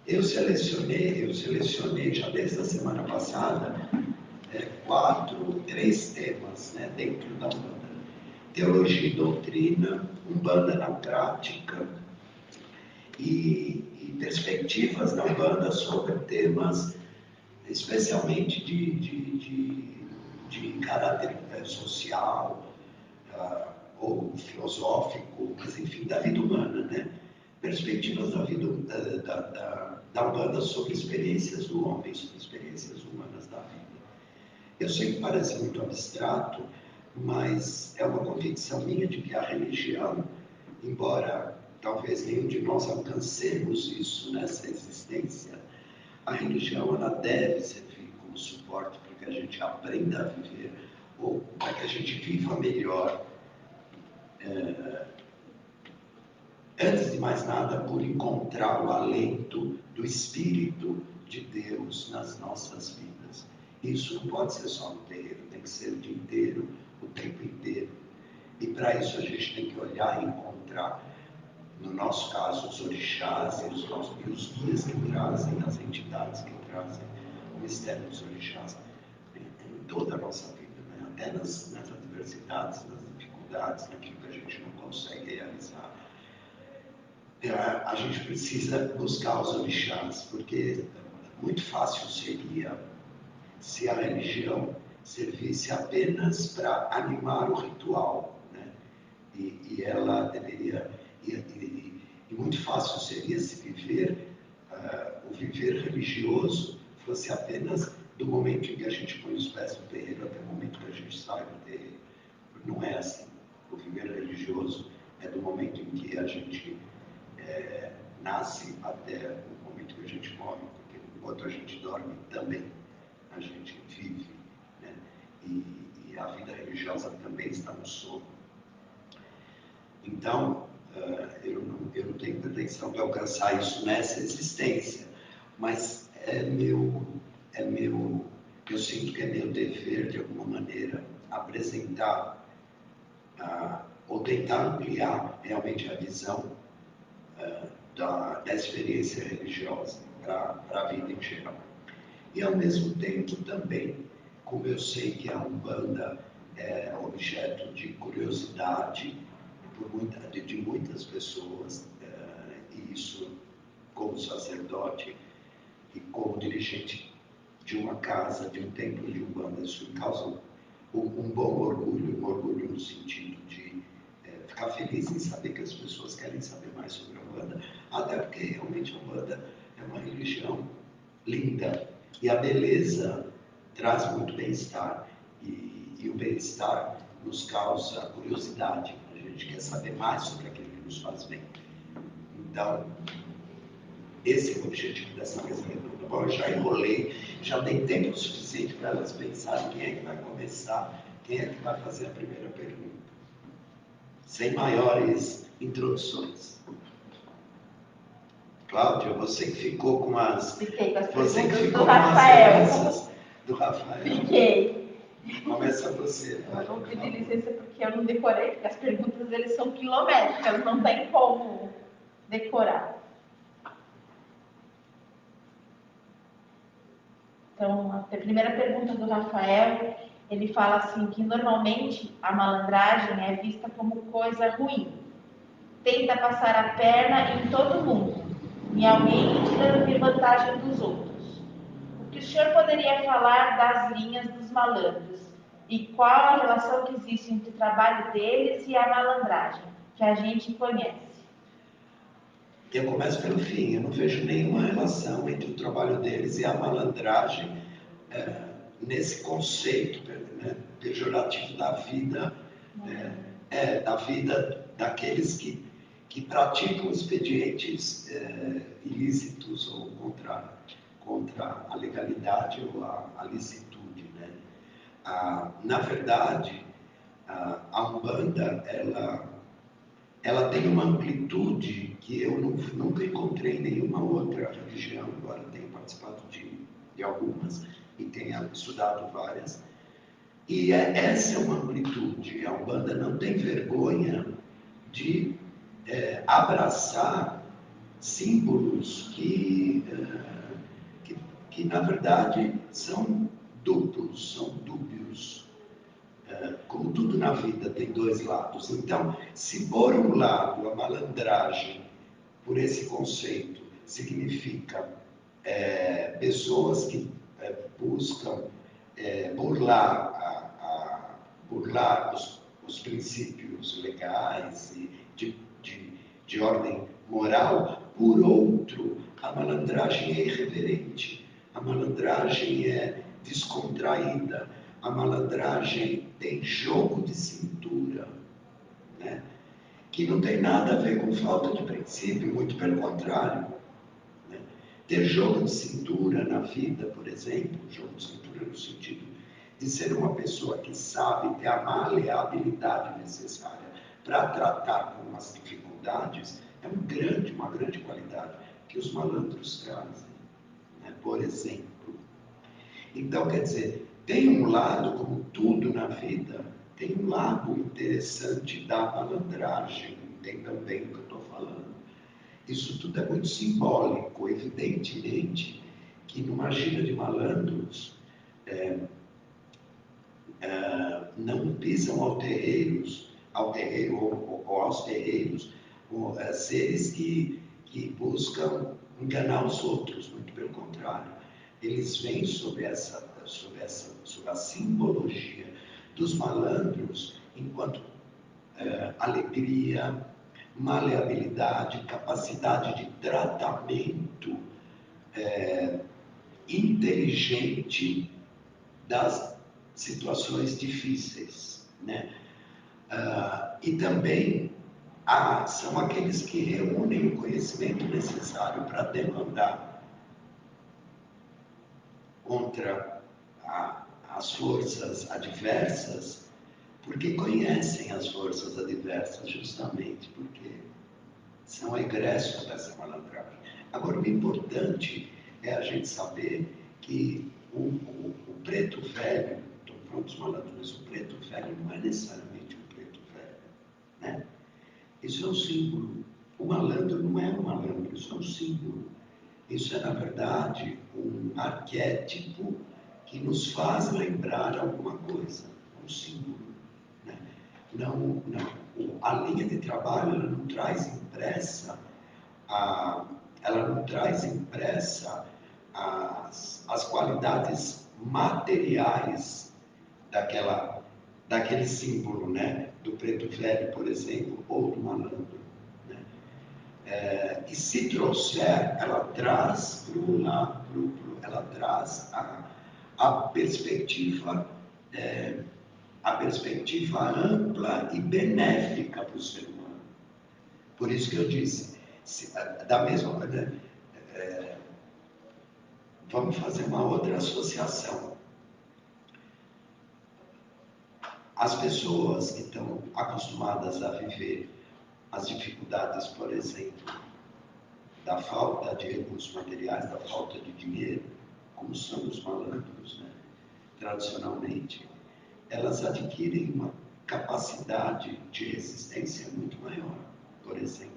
Eu selecionei já desde a semana passada três temas, né, dentro da Umbanda: teologia e doutrina, Umbanda na prática e perspectivas da Umbanda sobre temas especialmente de caráter social ou filosófico, mas enfim, da vida humana, né? Perspectivas da vida da Umbanda sobre experiências do homem, sobre experiências humanas da vida. Eu sei que parece muito abstrato, mas é uma convicção minha de que a religião, embora talvez nenhum de nós alcancemos isso nessa existência, a religião ela deve servir como suporte para que a gente aprenda a viver, ou para que a gente viva melhor. Antes de mais nada, por encontrar o alento do Espírito de Deus nas nossas vidas. Isso não pode ser só no terreiro, tem que ser o dia inteiro, o tempo inteiro. E para isso a gente tem que olhar e encontrar, no nosso caso, os orixás e os guias que trazem, as entidades que trazem o mistério dos orixás em toda a nossa vida, né? Até nas adversidades, nas dificuldades, naquilo que a gente não consegue realizar. A gente precisa buscar os orixás, porque muito fácil seria se a religião servisse apenas para animar o ritual, né? E ela deveria... E muito fácil seria se o viver religioso fosse apenas do momento em que a gente põe os pés no terreiro até o momento que a gente sai do terreiro. Não é assim. O viver religioso é do momento em que a gente nasce até o momento que a gente morre, porque enquanto a gente dorme também a gente vive, né? E a vida religiosa também está no sono. Então, eu não tenho pretensão de alcançar isso nessa existência, mas eu sinto que é meu dever, de alguma maneira, apresentar ou tentar ampliar realmente a visão da experiência religiosa para a vida em geral. E, ao mesmo tempo, também, como eu sei que a Umbanda é objeto de curiosidade de muitas pessoas, e isso, como sacerdote e como dirigente de uma casa, de um templo de Umbanda, isso me causa um bom orgulho, um orgulho no sentido de ficar feliz em saber que as pessoas querem saber mais sobre a Umbanda, até porque realmente a Umbanda é uma religião linda, e a beleza traz muito bem-estar, e o bem-estar nos causa curiosidade. A gente quer saber mais sobre aquilo que nos faz bem. Então, esse é o objetivo dessa mesa redonda. Bom, eu já enrolei, já dei tempo suficiente para elas pensarem quem é que vai começar, quem é que vai fazer a primeira pergunta. Sem maiores introduções. Cláudia, você que ficou com as... Fiquei com as você que perguntas ficou do com Rafael. as referências do Rafael. Fiquei. Começa você. Eu vou pedir licença porque eu não decorei, porque as perguntas deles são quilométricas, não tem como decorar. Então, a primeira pergunta do Rafael, ele fala assim, que normalmente a malandragem é vista como coisa ruim. Tenta passar a perna em todo mundo, em alguém tirando vantagem dos outros. O que o senhor poderia falar das linhas dos malandros? E qual a relação que existe entre o trabalho deles e a malandragem, que a gente conhece? Eu começo pelo fim. Eu não vejo nenhuma relação entre o trabalho deles e a malandragem nesse conceito, né, pejorativo da vida, da vida daqueles que praticam expedientes ilícitos ou contra a legalidade ou a licitude, né? Na verdade, a Umbanda, ela tem uma amplitude que eu nunca encontrei em nenhuma outra religião, embora tenha participado de algumas e tenha estudado várias. E essa é uma amplitude. A Umbanda não tem vergonha de abraçar símbolos que na verdade são duplos, são dúbios. Como tudo na vida tem dois lados. Então, se por um lado a malandragem, por esse conceito, significa pessoas que buscam burlar os princípios legais e de ordem moral, por outro, a malandragem é irreverente, a malandragem é descontraída, a malandragem tem jogo de cintura, né? Que não tem nada a ver com falta de princípio, muito pelo contrário. Né? Ter jogo de cintura na vida, por exemplo, jogo de cintura no sentido de ser uma pessoa que sabe ter a maleabilidade necessária para tratar com as dificuldades, é uma grande qualidade que os malandros trazem, né? Por exemplo. Então, quer dizer, tem um lado, como tudo na vida, tem um lado interessante da malandragem, entendam bem o que eu estou falando. Isso tudo é muito simbólico, evidentemente que numa gira de malandros não pisam aos terreiros seres que buscam enganar os outros, muito pelo contrário. Eles vêm sobre a simbologia dos malandros enquanto alegria, maleabilidade, capacidade de tratamento inteligente das situações difíceis, né? E também são aqueles que reúnem o conhecimento necessário para demandar contra as forças adversas, porque conhecem as forças adversas justamente porque são egressos dessa malandragem. Agora, o importante é a gente saber que o preto velho, estou falando dos malandros, mas o preto velho não é necessariamente um preto velho, né? Isso é um símbolo. O malandro não é um malandro, isso é um símbolo. Isso é, na verdade, um arquétipo que nos faz lembrar alguma coisa, um símbolo, né? A linha de trabalho ela não traz impressa as qualidades materiais daquele símbolo, né? Do preto velho, por exemplo, ou do malandro. Né? E se trouxer, ela traz a perspectiva ampla e benéfica para o ser humano. Por isso que eu disse, da mesma maneira, vamos fazer uma outra associação. As pessoas que estão acostumadas a viver as dificuldades, por exemplo, da falta de recursos materiais, da falta de dinheiro, como são os malandros, né? Tradicionalmente, elas adquirem uma capacidade de resistência muito maior, por exemplo.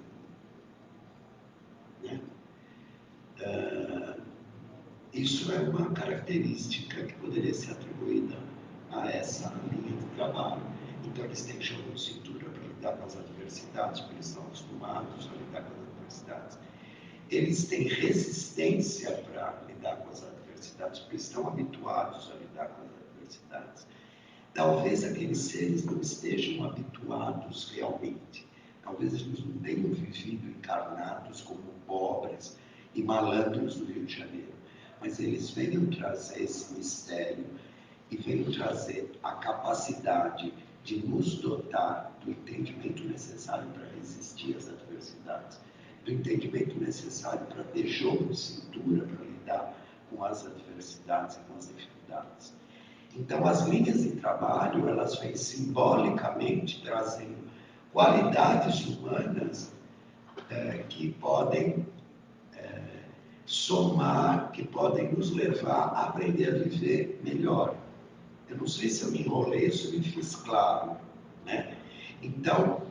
Né? Isso é uma característica que poderia ser atribuída a essa linha de trabalho. Então, eles têm jogo de cintura para lidar com as adversidades, porque eles estão acostumados a lidar com as adversidades. Eles têm resistência para lidar com as adversidades, porque estão habituados a lidar com as adversidades. Talvez aqueles seres não estejam habituados realmente. Talvez eles não tenham vivido encarnados como pobres e malandros do Rio de Janeiro. Mas eles venham trazer esse mistério e venham trazer a capacidade de nos dotar do entendimento necessário para resistir às adversidades, do entendimento necessário para ter jogo de cintura para lidar com as adversidades e com as dificuldades. Então, as linhas de trabalho, elas vêm simbolicamente trazendo qualidades humanas que podem somar, que podem nos levar a aprender a viver melhor. Eu não sei se eu me enrolei, se eu me fiz claro, né? Então,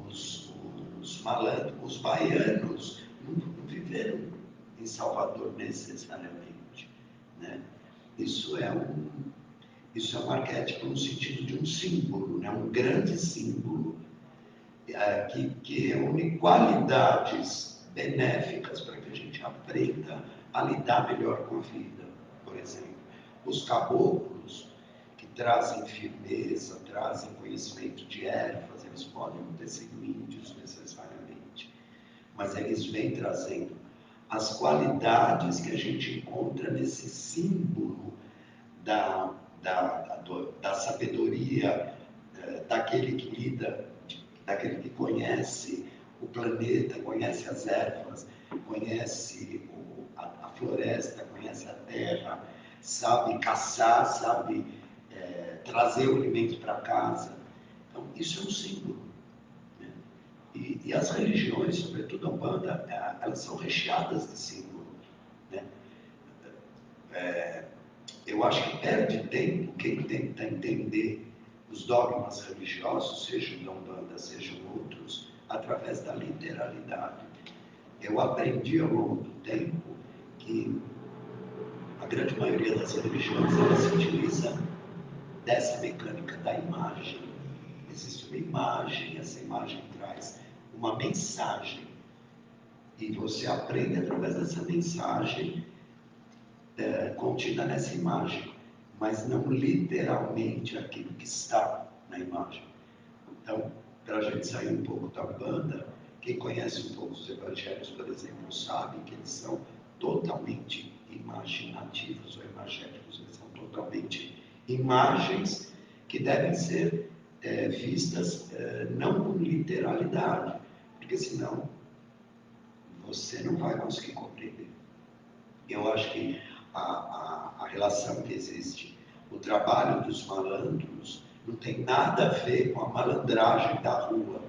os malandros, os baianos, não viveram em Salvador necessariamente, né? Isso é um arquétipo no sentido de um símbolo, né? Um grande símbolo que reúne qualidades benéficas para que a gente aprenda a lidar melhor com a vida. Por exemplo, os caboclos, que trazem firmeza, trazem conhecimento de ervas, eles podem não ter sido índios necessariamente, mas eles vêm trazendo as qualidades que a gente encontra nesse símbolo da sabedoria daquele que lida, daquele que conhece o planeta, conhece as ervas, conhece a floresta, conhece a terra, sabe caçar, sabe trazer o alimento para casa. Então, isso é um símbolo. Né? E as religiões, sobretudo a Umbanda, elas são recheadas de símbolos. Né? Eu acho que perde tempo quem tenta entender os dogmas religiosos, sejam da Umbanda, sejam outros, através da literalidade. Eu aprendi ao longo do tempo que a grande maioria das religiões ela se utiliza dessa mecânica da imagem. Existe uma imagem, essa imagem traz uma mensagem e você aprende através dessa mensagem contida nessa imagem, mas não literalmente aquilo que está na imagem. Então, para a gente sair um pouco da Umbanda, quem conhece um pouco os evangelhos, por exemplo, sabe que eles são totalmente imaginativos ou imagéticos, eles são totalmente imagens que devem ser vistas não com literalidade, porque senão você não vai conseguir compreender. Eu acho que a relação que existe, o trabalho dos malandros, não tem nada a ver com a malandragem da rua,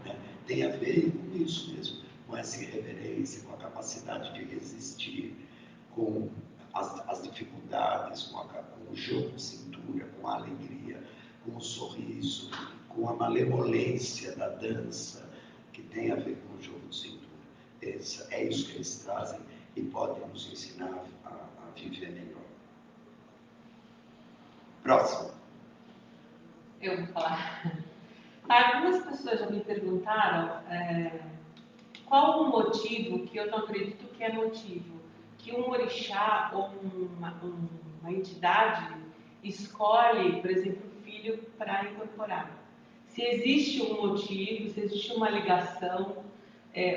né? Tem a ver com isso mesmo, com essa irreverência, com a capacidade de resistir, com as dificuldades, com o jogo de cintura, com a alegria, com o sorriso, com a malemolência da dança, que tem a ver com o jogo de cintura. É isso que eles trazem e podem nos ensinar a viver melhor. Próximo. Eu vou falar. Algumas pessoas já me perguntaram qual o motivo, que eu não acredito que é motivo, que um orixá ou uma entidade escolhe, por exemplo, o filho para incorporar. Se existe um motivo, se existe uma ligação,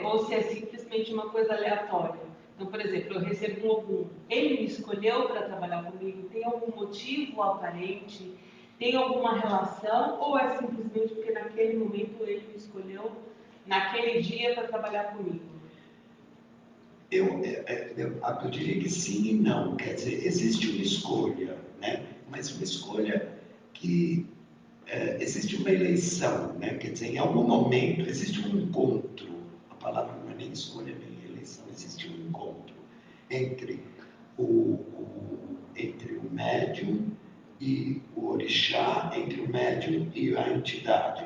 ou se é simplesmente uma coisa aleatória. Então, por exemplo, eu recebo um Ogum, ele me escolheu para trabalhar comigo, tem algum motivo aparente, tem alguma relação, ou é simplesmente porque naquele momento ele me escolheu, naquele dia, para trabalhar comigo? Eu diria que sim e não. Quer dizer, existe uma escolha, né? Mas uma escolha que existe uma eleição, né? Quer dizer, em algum momento existe um encontro. A palavra não é nem escolha nem eleição. Existe um encontro entre o médium e o orixá, entre o médium e a entidade.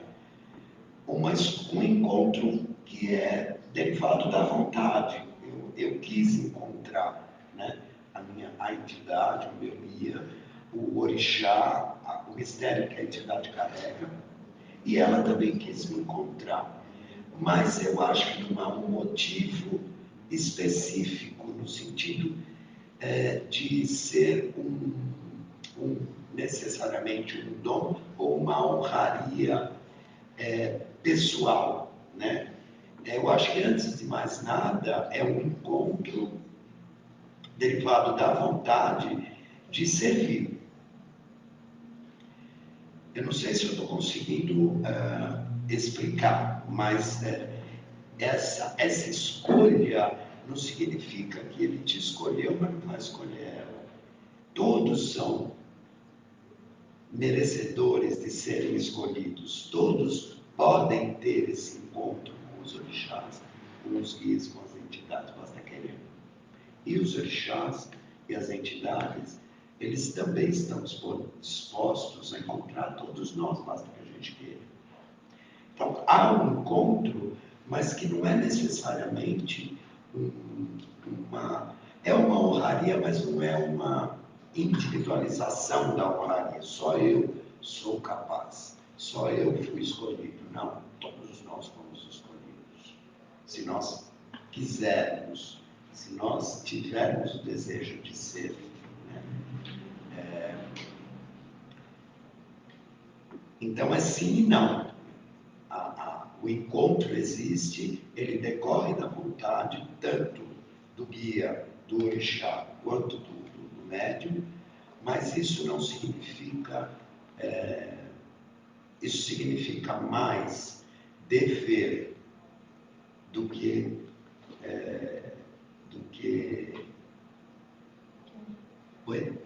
Um encontro que é derivado da vontade. Eu quis encontrar, né, a entidade, o meu guia, o orixá, o mistério que a entidade carrega, e ela também quis me encontrar. Mas eu acho que não há um motivo específico no sentido de ser necessariamente um dom ou uma honraria pessoal, né? Eu acho que antes de mais nada é um encontro derivado da vontade de servir. Eu não sei se eu estou conseguindo explicar, mas essa escolha não significa que ele te escolheu, mas não vai escolher ela. todos são merecedores de serem escolhidos. Todos podem ter esse encontro com os orixás, com os guias, com as entidades, basta querer. E os orixás e as entidades, eles também estão dispostos a encontrar todos nós, basta que a gente queira. Então, há um encontro, mas que não é necessariamente é uma honraria, mas não é uma individualização da honraria. Só eu sou capaz, só eu fui escolhido. Não, todos nós fomos escolhidos. Se nós quisermos, se nós tivermos o desejo de ser, né? Então é sim e não. O encontro existe, ele decorre da vontade tanto do guia, do orixá, quanto do médium, mas isso não significa, isso significa mais dever do que Oi?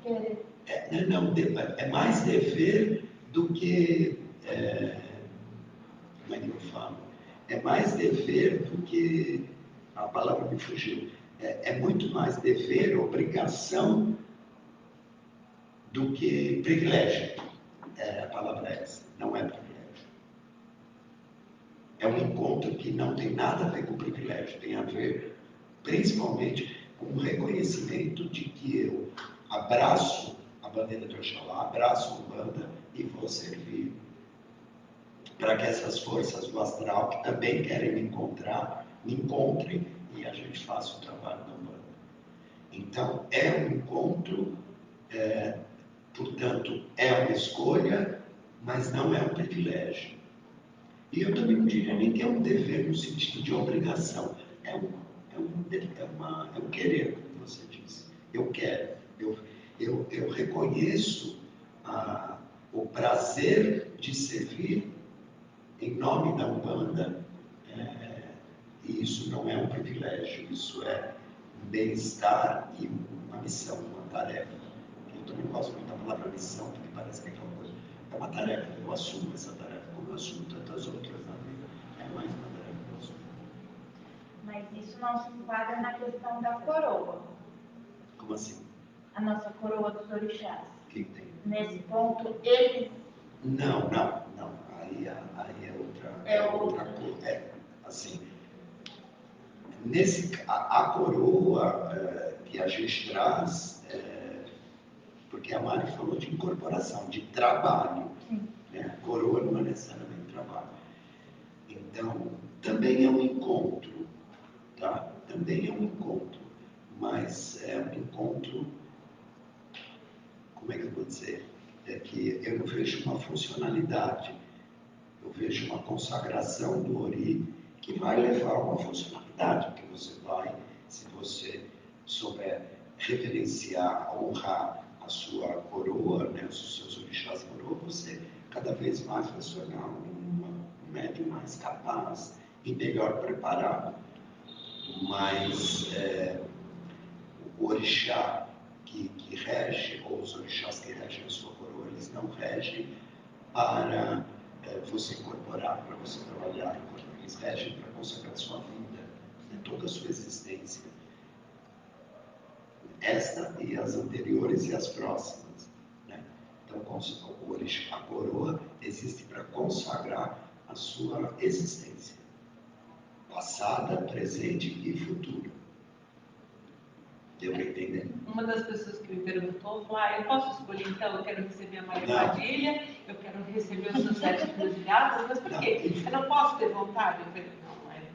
É mais dever do que como é que eu falo? É mais dever do que a palavra me fugiu. É muito mais dever, obrigação do que privilégio. A palavra é essa, não é privilégio. É um encontro que não tem nada a ver com privilégio, tem a ver principalmente com o reconhecimento de que eu abraço a bandeira de Oxalá, abraço a Umbanda e vou servir para que essas forças do astral que também querem me encontrar, me encontrem e a gente faça o trabalho da Umbanda. Então, é um encontro, portanto, é uma escolha, mas não é um privilégio. E eu também não diria nem que é um dever no sentido de obrigação. É um querer, como você disse. Eu quero. Eu reconheço o prazer de servir em nome da Umbanda, e isso não é um privilégio, isso é um bem-estar e uma missão, uma tarefa. Eu também gosto muito da palavra missão, porque parece que é aquela coisa. É uma tarefa, eu assumo essa tarefa, como eu assumo tantas outras na vida. É mais uma tarefa que eu assumo. Mas isso não se enquadra na questão da coroa. Como assim? A nossa coroa dos orixás. O que tem? Nesse ponto, eles... Não. Aí é outra coisa. Assim, a coroa que a gente traz, porque a Mari falou de incorporação, de trabalho. Né? A coroa não é necessariamente trabalho. Então, também é um encontro, tá? Também é um encontro, mas é um encontro, como é que eu vou dizer? É que eu não vejo uma funcionalidade, eu vejo uma consagração do Ori que vai levar a uma funcionalidade, porque você vai, se você souber reverenciar, honrar a sua coroa, né, os seus orixás coroa, você cada vez mais vai se tornar um médium mais capaz e melhor preparado. Mas o orixá que rege, ou os orixás que regem a sua coroa, eles não regem para você incorporar, para você trabalhar, eles regem para consagrar a sua vida, né, toda a sua existência. Esta e as anteriores e as próximas. Né? Então, a coroa existe para consagrar a sua existência, passada, presente e futuro. Deu para entender? Uma das pessoas que me perguntou falou: eu posso escolher então? Eu quero receber a Maria Padilha, eu quero receber os seus 7 cruzilhadas, mas por quê? Eu não posso ter vontade? Eu falei: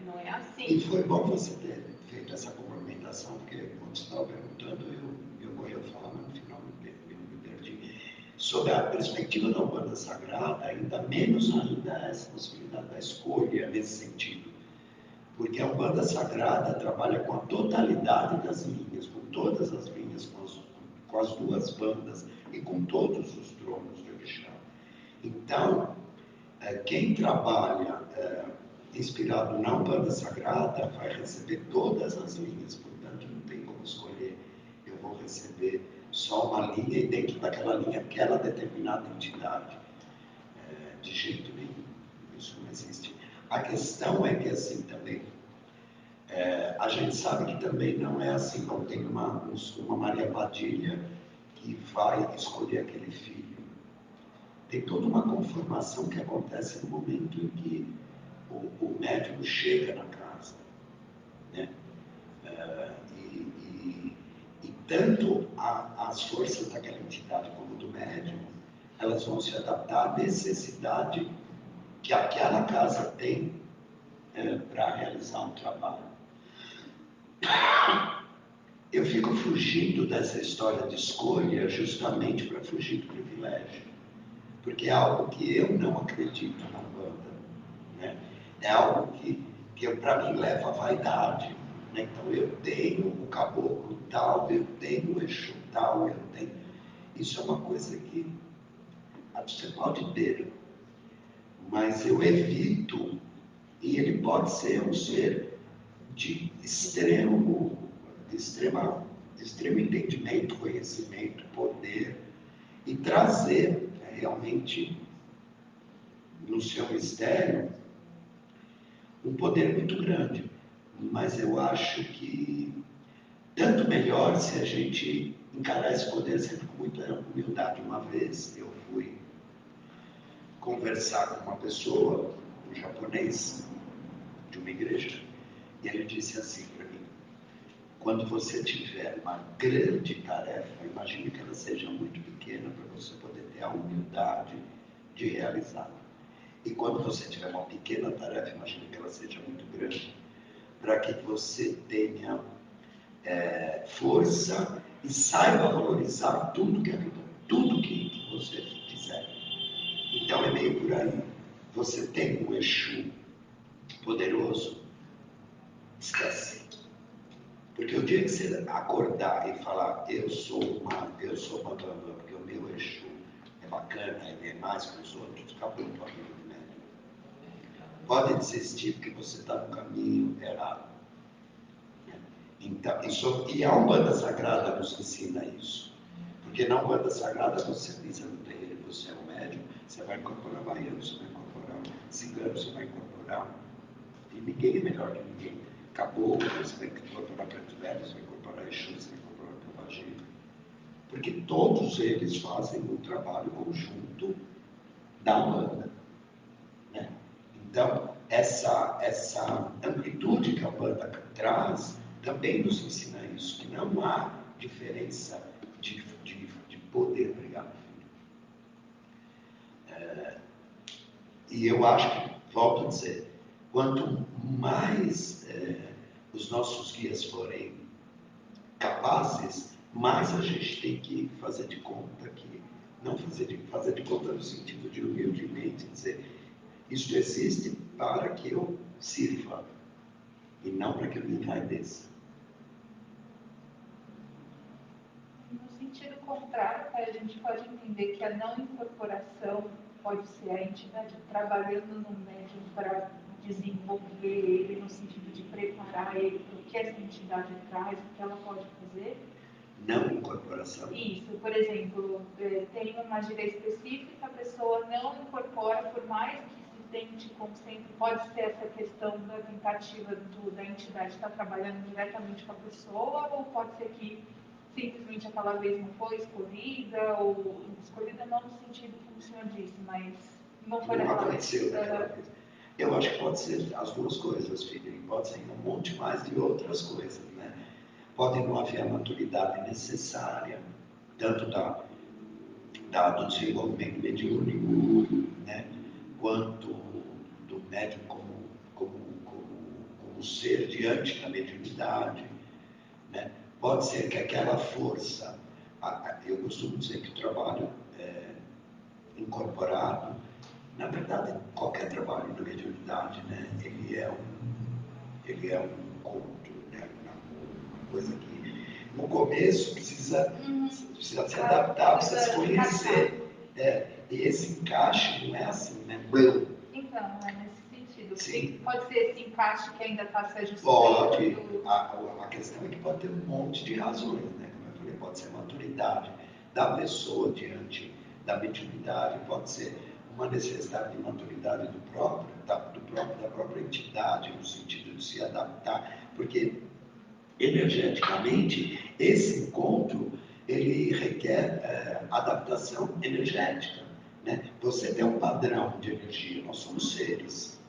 não é assim. E foi bom você ter feito essa complementação, porque quando você estava perguntando, eu ia falar, mas no final me perdi. Sobre a perspectiva da Umbanda Sagrada, ainda menos ainda essa possibilidade da escolha nesse sentido. Porque a Umbanda Sagrada trabalha com a totalidade das linhas, com todas as linhas, com as duas bandas e com todos os tronos de orixá. Então, quem trabalha inspirado na Umbanda Sagrada vai receber todas as linhas, portanto não tem como escolher. Eu vou receber só uma linha e dentro daquela linha aquela determinada entidade. De jeito nenhum. Isso não existe. A questão é que assim também, a gente sabe que também não é assim, como tem uma Maria Padilha que vai escolher aquele filho. Tem toda uma conformação que acontece no momento em que o médium chega na casa, né? E tanto as forças daquela entidade como do médium, elas vão se adaptar à necessidade que aquela casa tem para realizar um trabalho. Eu fico fugindo dessa história de escolha justamente para fugir do privilégio, porque é algo que eu não acredito na banda, né? É algo que para mim leva à vaidade, né? Então eu tenho o caboclo tal, eu tenho o Exu tal, eu tenho... Isso é uma coisa que você pode ter, mas eu evito, e ele pode ser um ser de extremo entendimento, conhecimento, poder, e trazer realmente no seu mistério um poder muito grande. Mas eu acho que tanto melhor se a gente encarar esse poder sempre com muita humildade. Uma vez eu fui conversar com uma pessoa, um japonês, de uma igreja, e ele disse assim para mim: quando você tiver uma grande tarefa, imagine que ela seja muito pequena para você poder ter a humildade de realizá-la. E quando você tiver uma pequena tarefa, imagine que ela seja muito grande, para que você tenha força e saiba valorizar tudo que você fizer. Então é meio por aí. Você tem um Exu poderoso, esquece. Porque o dia que você acordar e falar, eu sou Bambambam, porque o meu Exu é bacana, ele é mais que os outros, acabou o amigo do médium. Pode desistir porque você está no caminho errado. Então, e a Umbanda Sagrada nos ensina isso. Porque na Umbanda Sagrada você pisa no terreiro, você é um médium, você vai incorporar baiano, você vai incorporar cigano, você vai incorporar. E ninguém é melhor que ninguém. Acabou, você vai incorporar preto velho, você vai incorporar Exu, você vai incorporar Pombagira. Porque todos eles fazem um trabalho conjunto da Umbanda, né? Então, essa amplitude que a Umbanda traz também nos ensina isso, que não há diferença de poder. Obrigado, filho. E eu acho que, volto a dizer, quanto mais os nossos guias forem capazes, mais a gente tem que fazer de conta que, não fazer de conta no sentido de humildemente dizer, isso existe para que eu sirva, e não para que eu me envaideça. No sentido contrário, a gente pode entender que a não incorporação pode ser a entidade trabalhando no médium para desenvolver ele, no sentido de preparar ele para o que essa entidade traz, o que ela pode fazer. Não incorporação. Isso, por exemplo, tem uma gíria específica, a pessoa não incorpora, por mais que se tente como sempre, pode ser essa questão da tentativa da entidade estar trabalhando diretamente com a pessoa, ou pode ser que simplesmente aquela vez não foi escolhida, ou escolhida não no sentido funcionalista, mas não foi daquela vez. Eu acho que pode ser as duas coisas, filho, e pode ser um monte mais de outras coisas, né? Pode não haver a maturidade necessária, tanto do desenvolvimento mediúnico, né, quanto do médium como ser diante da mediunidade, né? Pode ser que aquela força, eu costumo dizer que o trabalho incorporado, na verdade, qualquer trabalho da mediunidade, né, ele é um conto, né, uma coisa que no começo precisa se adaptar, precisa se conhecer. E esse encaixe não é assim, né? Então, é nesse sentido. Sim. Pode ser esse encaixe que ainda está se ajustando. Pode. A questão é que pode ter um monte de razões, né? Como eu falei pode ser maturidade da pessoa diante da mediunidade, pode ser uma necessidade de maturidade da própria entidade, no sentido de se adaptar, porque energeticamente esse encontro ele requer adaptação energética, né? Você tem um padrão de energia, nós somos seres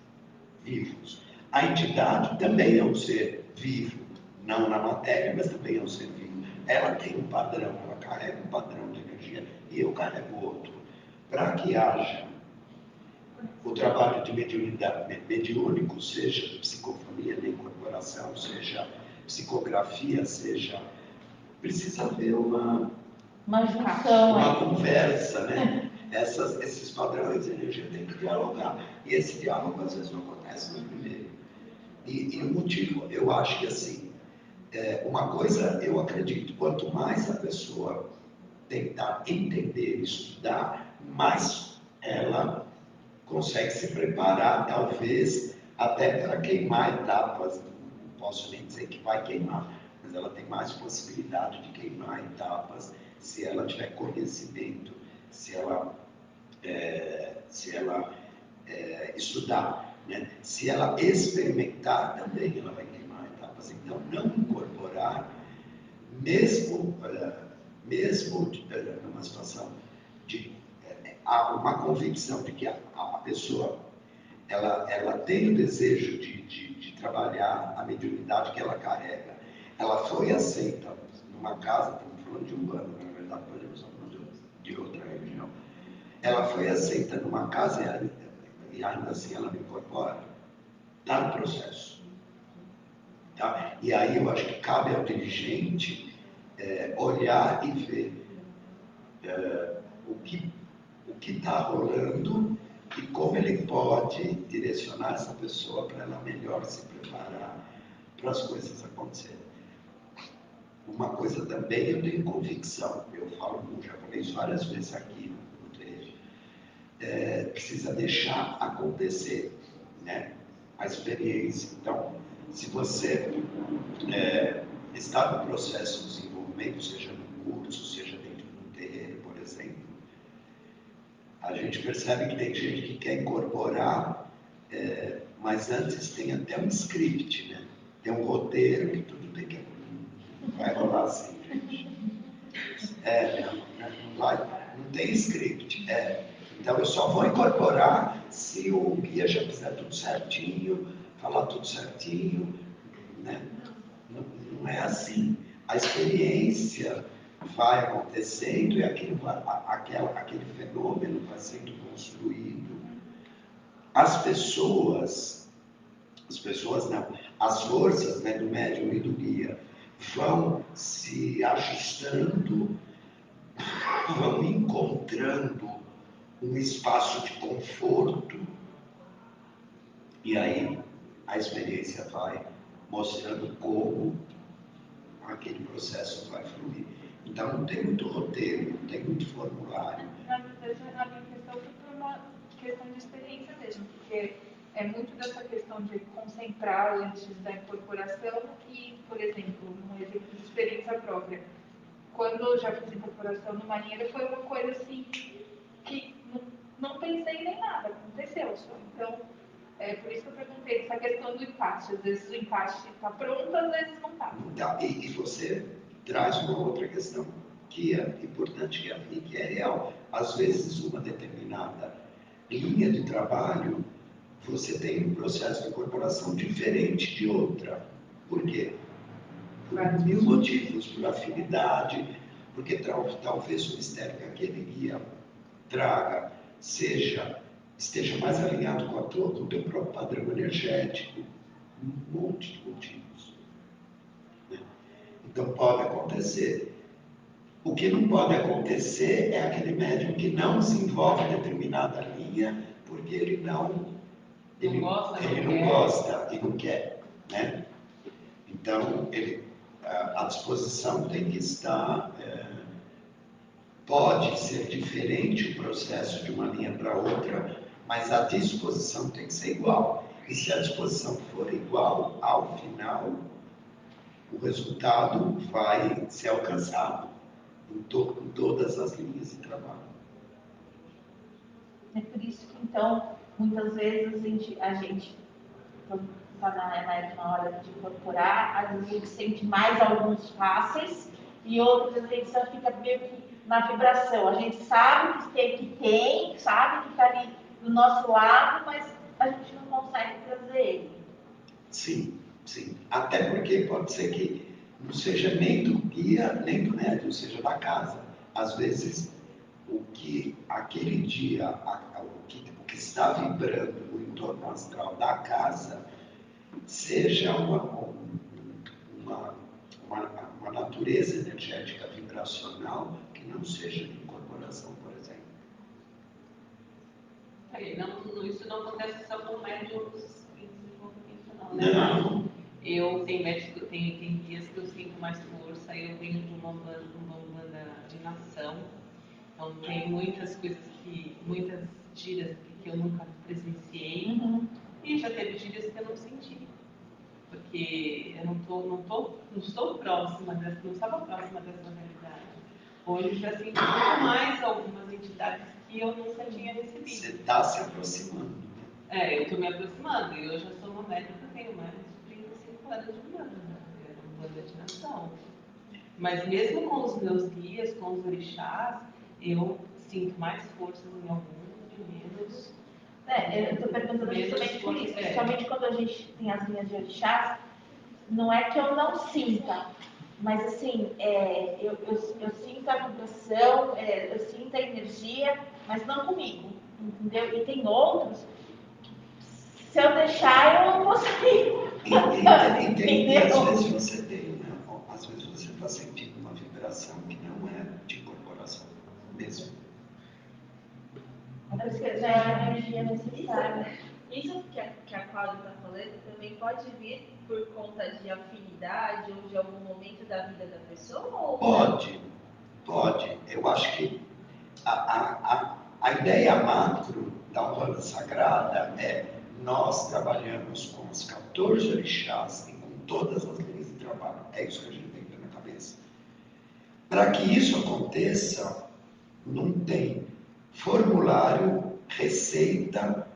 vivos. A entidade também é um ser vivo, não na matéria, mas também é um ser vivo. Ela tem um padrão, ela carrega um padrão de energia e eu carrego outro. Para que haja o trabalho de mediunidade mediúnico, seja psicofonia na incorporação, seja psicografia, seja... precisa haver uma junção, conversa, né? Esses padrões de energia têm que dialogar. E esse diálogo às vezes não acontece no primeiro. E o motivo, eu acho que assim, uma coisa eu acredito, quanto mais a pessoa tentar entender, estudar, mais ela consegue se preparar, talvez, até para queimar etapas. Não posso nem dizer que vai queimar, mas ela tem mais possibilidade de queimar etapas se ela tiver conhecimento, se ela estudar, né? Se ela experimentar também, ela vai queimar etapas. Então, não incorporar, mesmo numa situação de há uma convicção de que a pessoa ela tem o desejo de trabalhar a mediunidade que ela carrega. Ela foi aceita numa casa, estamos falando de Umbanda, na verdade podemos falar de outra religião. Ela foi aceita numa casa e ainda assim ela não incorpora. Está no processo. Tá? E aí eu acho que cabe ao dirigente olhar e ver o que está rolando e como ele pode direcionar essa pessoa para ela melhor se preparar para as coisas acontecerem. Uma coisa também eu tenho convicção, eu falo, já falei isso várias vezes aqui no trecho, precisa deixar acontecer, né, a experiência. Então, se você está no processo de desenvolvimento, seja no curso, seja dentro de um terreiro, por exemplo, a gente percebe que tem gente que quer incorporar, mas antes tem até um script, né? Tem um roteiro que tudo tem que... vai rolar assim, gente. Não tem script. Então eu só vou incorporar se o guia já fizer tudo certinho, falar tudo certinho, né? Não é assim. A experiência vai acontecendo e aquele fenômeno vai sendo construído. As pessoas não, as forças, né, do médium e do guia vão se ajustando, vão encontrando um espaço de conforto e aí a experiência vai mostrando como aquele processo vai fluir. Então não tem muito roteiro, não tem muito formulário. Na verdade, a minha questão foi por uma questão de experiência mesmo, porque é muito dessa questão de concentrar antes da incorporação e, por exemplo, um exemplo de experiência própria. Quando eu já fiz incorporação no marinheiro, foi uma coisa assim que não pensei nem nada, aconteceu só. Então, por isso que eu perguntei essa questão do empate. Às vezes o empate está pronto, às vezes não está. E você traz uma outra questão que é importante e que é real. Às vezes, uma determinada linha de trabalho, você tem um processo de incorporação diferente de outra. Por quê? Por mil motivos, por afinidade, porque talvez o mistério que aquele guia traga esteja mais alinhado com o teu próprio padrão energético, um monte de motivos. Né? Então pode acontecer. O que não pode acontecer é aquele médium que não desenvolve determinada linha porque ele não gosta e não quer, né? Então a disposição tem que estar. Pode ser diferente o processo de uma linha para outra, mas a disposição tem que ser igual. E se a disposição for igual, ao final, o resultado vai ser alcançado. em todas as linhas de trabalho. É por isso que, então, muitas vezes a gente quando está na hora de incorporar, às vezes a gente sente mais alguns fáceis e outros a gente só fica meio que na vibração. A gente sabe que tem, sabe que está ali do nosso lado, mas a gente não consegue trazer ele. Sim, sim. Até porque pode ser que não seja nem do guia, nem do médium, seja da casa. Às vezes, o que aquele dia, o que está vibrando no entorno astral da casa, seja uma natureza energética vibracional que não seja de incorporação, por exemplo. Isso não acontece só com médiums em desenvolvimento, não, né? Não. Eu tenho dias que eu sinto mais força, eu venho de uma Umbanda de nação, então tem muitas gírias que eu nunca presenciei, e já teve gírias que eu não senti, porque eu não estou próxima não estava próxima dessa realidade. Hoje já sinto muito mais algumas entidades que eu nunca tinha recebido. Você está se aproximando. Eu estou me aproximando, e eu já sou uma médica que tenho mais de 35 anos de Umbanda, era uma Umbanda de nação. Mas mesmo com os meus guias, com os orixás, eu sinto mais forças em alguns e menos. Eu estou perguntando justamente por isso, principalmente quando a gente tem as linhas de orixás, não é que eu não sinta, mas assim, eu sinto a vibração, eu sinto a energia, mas não comigo, entendeu? E tem outros, se eu deixar, eu não vou sair. E às vezes você tem, né? Às vezes você está sentindo uma vibração que não é de incorporação mesmo. Às vezes já é a energia necessária. Isso que a Cláudia está falando também pode vir por conta de afinidade ou de algum momento da vida da pessoa? Ou Pode. Eu acho que a ideia macro da Umbanda Sagrada é nós trabalhamos com os 14 orixás e com todas as linhas de trabalho. É isso que a gente tem que ter na cabeça. Para que isso aconteça, não tem formulário, receita,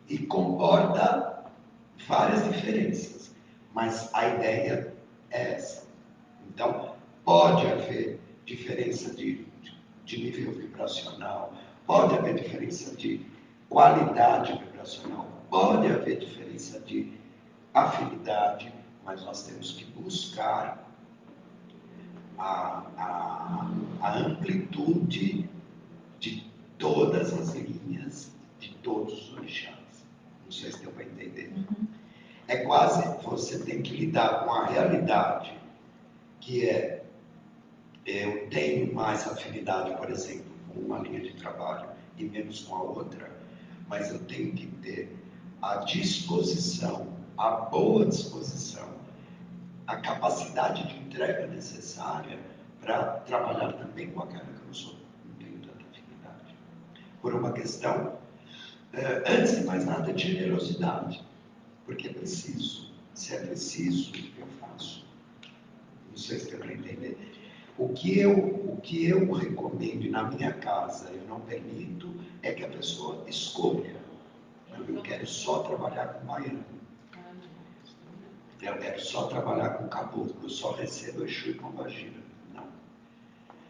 e comporta várias diferenças, mas a ideia é essa. Então, pode haver diferença de nível vibracional, pode haver diferença de qualidade vibracional, pode haver diferença de afinidade, mas nós temos que buscar a amplitude de todas as linhas, de todos os orixás. Não sei se deu para entender. É quase, você tem que lidar com a realidade, que é, eu tenho mais afinidade, por exemplo, com uma linha de trabalho e menos com a outra, mas eu tenho que ter a disposição, a boa disposição, a capacidade de entrega necessária para trabalhar também com aquela que eu não tenho tanta afinidade. Por uma questão, antes de mais nada, de generosidade. Porque é preciso. Se é preciso, eu faço. Não sei se deu para entender. O que eu recomendo, e na minha casa eu não permito, é que a pessoa escolha. Eu quero só trabalhar com baiano. Eu quero só trabalhar com caboclo. Eu só recebo Exu e Pombagira. Não.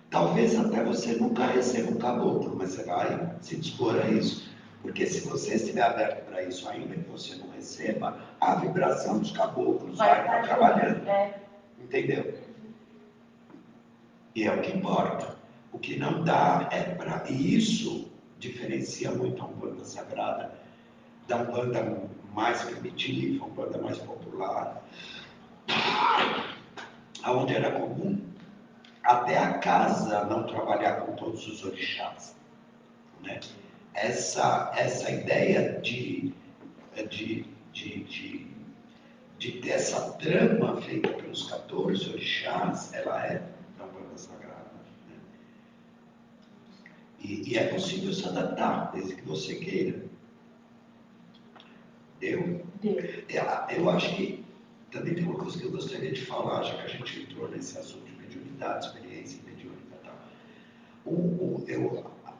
Talvez até você nunca receba um caboclo, mas você vai se dispor a isso. Porque se você estiver aberto para isso, ainda que você não receba, a vibração dos caboclos vai estar trabalhando. Entendeu? E é o que importa. O que não dá é para... E isso diferencia muito a Umbanda Sagrada da Umbanda mais primitiva, a Umbanda mais popular, onde era comum até a casa não trabalhar com todos os orixás, né? Essa ideia de ter essa trama feita pelos 14 orixás, ela é da Umbanda Sagrada, né? E é possível se adaptar, desde que você queira. Eu acho que também tem uma coisa que eu gostaria de falar, já que a gente entrou nesse assunto de mediunidade, experiência mediúnica e tal.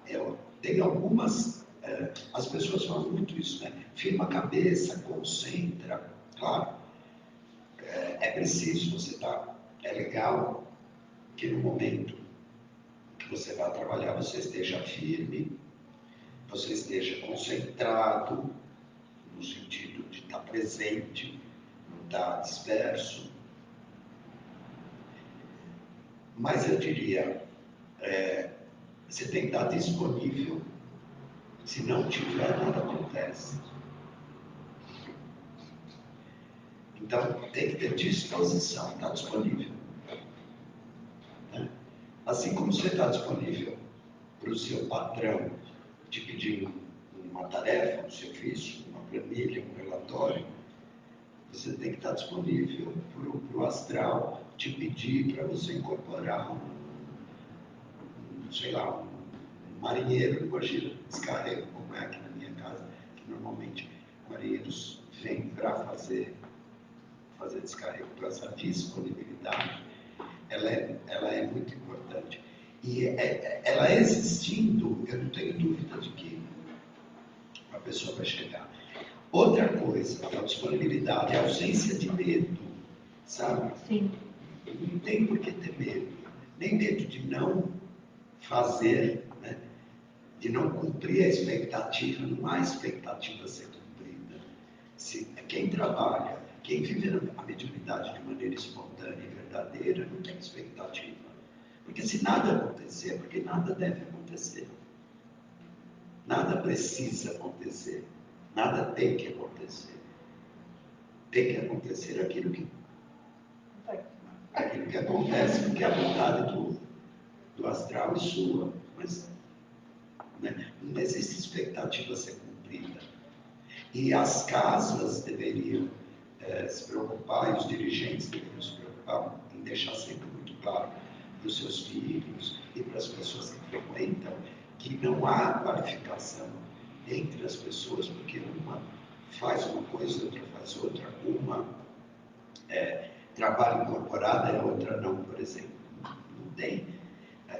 Eu tenho algumas, as pessoas falam muito isso, né? Firma a cabeça, concentra, claro, é preciso, é legal que no momento que você vai trabalhar, você esteja firme, você esteja concentrado, no sentido de estar presente, não estar disperso. Mas eu diria, você tem que estar disponível. Se não tiver, nada acontece. Então, tem que ter disposição, estar disponível. Né? Assim como você está disponível para o seu patrão te pedir uma tarefa, um serviço, uma planilha, um relatório, você tem que estar disponível para o astral te pedir para você incorporar um marinheiro. Imagina, descarrego, como é aqui na minha casa, que normalmente marinheiros vêm para fazer descarrego. Então, essa disponibilidade, ela é muito importante. E ela existindo, eu não tenho dúvida de que a pessoa vai chegar. Outra coisa, a disponibilidade, a ausência de medo, sabe? Sim. Não tem por que ter medo. Nem medo de não fazer, né? De não cumprir a expectativa. Não há expectativa a ser cumprida. Quem trabalha, quem vive a mediunidade de maneira espontânea e verdadeira, não tem expectativa. Porque se nada acontecer, porque nada deve acontecer. Nada precisa acontecer. Nada tem que acontecer. Tem que acontecer aquilo que acontece, porque é a vontade do astral é sua. Mas não existe expectativa a ser cumprida. E as casas deveriam se preocupar, e os dirigentes deveriam se preocupar em deixar sempre muito claro para os seus filhos e para as pessoas que frequentam que não há qualificação entre as pessoas, porque uma faz uma coisa, outra faz outra, uma trabalha incorporada e a outra não, por exemplo. Não tem.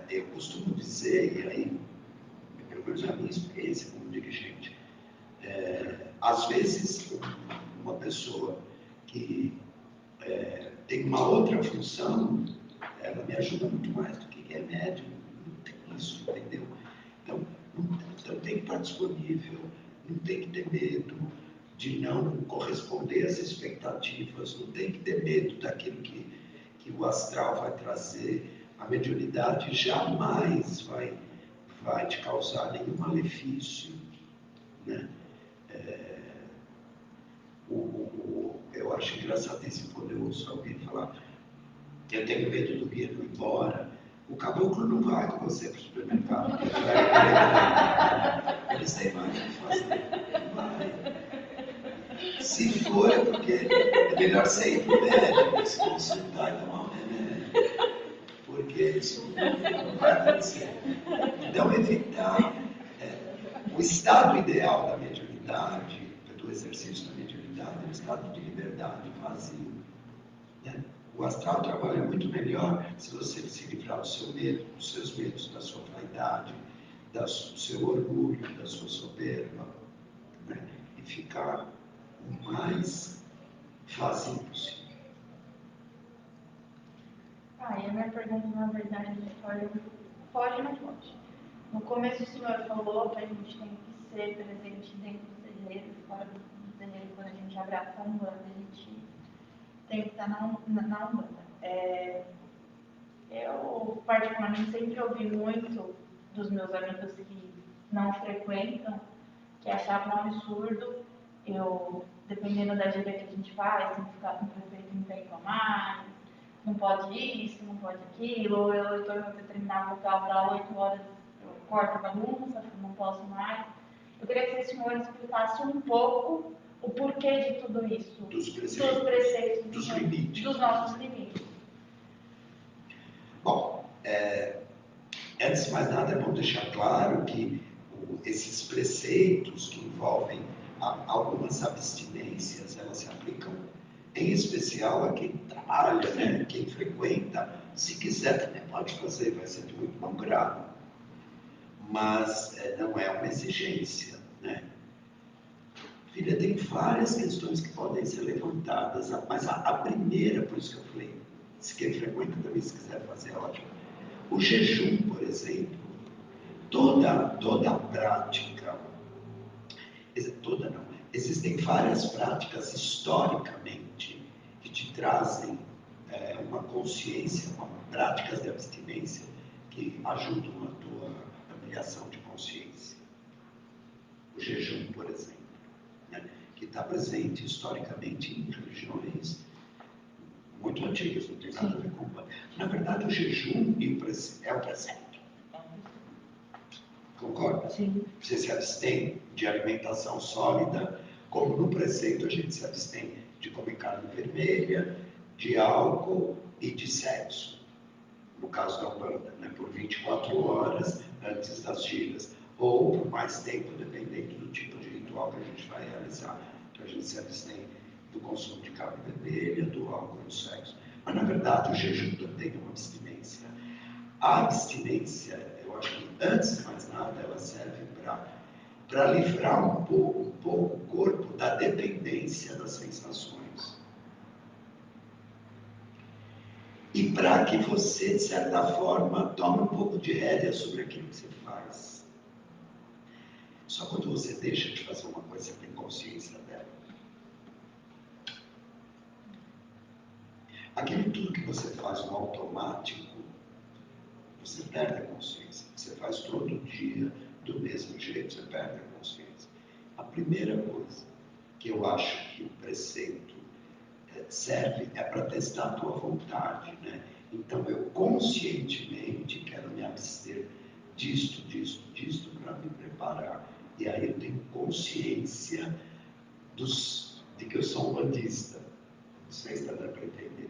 Eu costumo dizer, e aí, pelo menos a minha experiência como dirigente, às vezes uma pessoa que tem uma outra função, ela me ajuda muito mais do que é médium. Não tem isso, entendeu? Então tem que estar disponível, não tem que ter medo de não corresponder às expectativas, não tem que ter medo daquilo que o astral vai trazer. A mediunidade jamais vai te causar nenhum malefício, né? Eu acho engraçadíssimo quando eu ouço alguém falar: eu tenho medo do guia não ir embora. O caboclo não vai com você para o supermercado. Eles têm mais o que fazer. Não vai. Se for, é porque é melhor você ir para o médico, se consultar e tomar um remédio. Porque isso não vai acontecer. Então, evitar o estado ideal da mediunidade, do exercício da mediunidade, é um estado de liberdade, vazio. Né? O astral trabalha muito melhor se você se livrar do seu medo, dos seus medos, da sua vaidade, do seu orgulho, da sua soberba, né? E ficar o mais vazio possível. E a minha pergunta, na verdade, foi: pode ou não pode? No começo o senhor falou que a gente tem que ser presente dentro do terreiro, fora do terreiro, quando a gente abraça a Umbanda, a gente tem que estar na Umbanda. Eu, particularmente, sempre ouvi muito dos meus amigos que não frequentam, que achavam um absurdo eu, dependendo da gira que a gente faz, tem que ficar com o prefeito um tempo a mais, não pode isso, não pode aquilo, ou eu estou em um determinado local para 8 horas, eu corto a bagunça, não posso mais. Eu queria que esse senhor explicasse um pouco o porquê de tudo isso, dos preceitos, dos limites, dos nossos limites. Bom, antes de mais nada, é bom deixar claro que esses preceitos que envolvem algumas abstinências, elas se aplicam Em especial a quem trabalha, né? Quem frequenta, se quiser também pode fazer, vai ser de muito bom grado. Mas não é uma exigência, né? Filha, tem várias questões que podem ser levantadas, mas a primeira, por isso que eu falei, se quem frequenta também, se quiser fazer, é ótimo. O jejum, por exemplo, toda a prática, toda não, existem várias práticas historicamente que te trazem uma consciência, práticas de abstinência que ajudam a tua ampliação de consciência. O jejum, por exemplo, né, que está presente historicamente em religiões muito antigas, não tem nada a ver com... Na verdade, o jejum é o preceito. Concorda? Sim. Você se abstém de alimentação sólida, como no preceito a gente se abstém de comer carne vermelha, de álcool e de sexo. No caso da Umbanda, né, por 24 horas antes das giras, ou por mais tempo, dependendo do tipo de ritual que a gente vai realizar. Então a gente se abstém do consumo de carne vermelha, do álcool e do sexo. Mas na verdade o jejum também é uma abstinência. A abstinência, eu acho que antes de mais nada, ela serve para livrar um pouco o corpo da dependência das sensações. E para que você, de certa forma, tome um pouco de rédea sobre aquilo que você faz. Só quando você deixa de fazer uma coisa, você tem consciência dela. Aquilo tudo que você faz no automático, você perde a consciência. Você faz todo dia do mesmo jeito, você perde a consciência. A primeira coisa que eu acho que o preceito serve para testar a tua vontade, né? Então eu conscientemente quero me abster disto, para me preparar. E aí eu tenho consciência de que eu sou um bandista. Não sei se está dando para entender.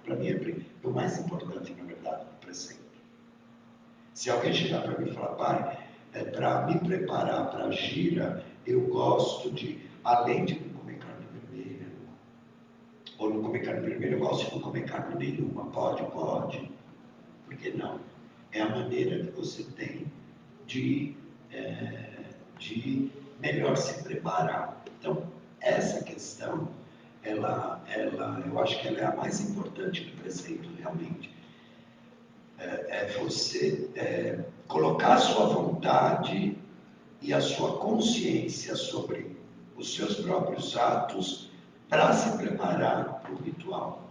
Para mim é o mais importante, na verdade, do preceito. Se alguém chegar para mim e falar, pai, para me preparar para a gira, eu gosto de, além de não comer carne vermelha, ou não comer carne vermelha, eu gosto de não comer carne nenhuma. Pode? Por que não? É a maneira que você tem de melhor se preparar. Então, essa questão, eu acho que ela é a mais importante do preceito, realmente. Você colocar a sua vontade e a sua consciência sobre os seus próprios atos para se preparar para o ritual.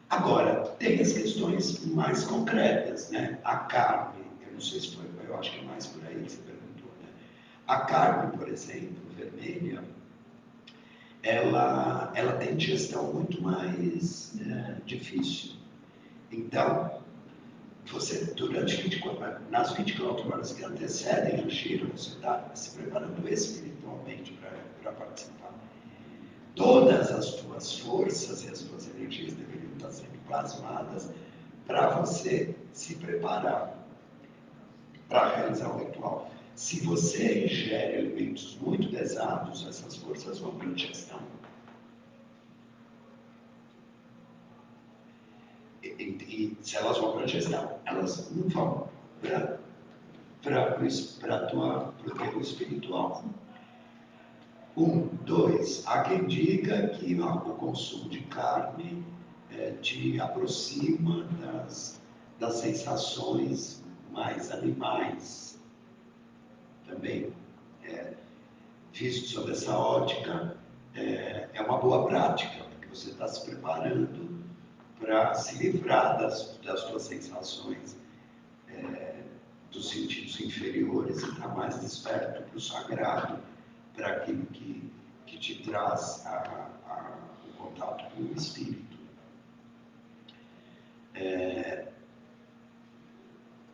Agora, tem as questões mais concretas, né? A carne, eu não sei se foi, eu acho que é mais por aí que você perguntou, né? A carne, por exemplo, vermelha, ela tem digestão muito mais difícil. Então, você, nas 24 horas que antecedem a gira, você está se preparando espiritualmente para participar. Todas as tuas forças e as tuas energias deveriam estar sendo plasmadas para você se preparar para realizar o ritual. Se você ingere alimentos muito pesados, essas forças vão para a digestão. E se elas vão para a digestão, elas não vão para o teu espiritual. 2, há quem diga que o consumo de carne te aproxima das sensações mais animais. Também, visto sob essa ótica, é uma boa prática, porque você está se preparando para se livrar das tuas sensações dos sentidos inferiores e estar mais desperto para o sagrado, para aquilo que te traz o contato com o espírito.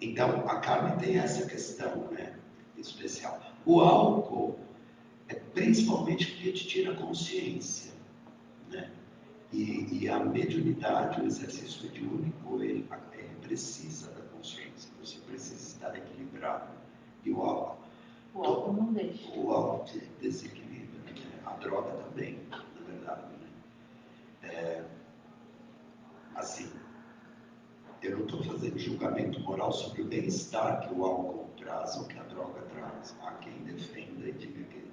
Então, a carne tem essa questão, né, especial. O álcool principalmente porque te tira a consciência, né? E a mediunidade, o exercício mediúnico, ele precisa da consciência. Você precisa estar equilibrado. E o álcool não deixa. O álcool desequilibra, né? A droga também, na verdade. Né? julgamento moral sobre o bem-estar que o álcool traz ou que a droga traz. Há quem defenda e diga que...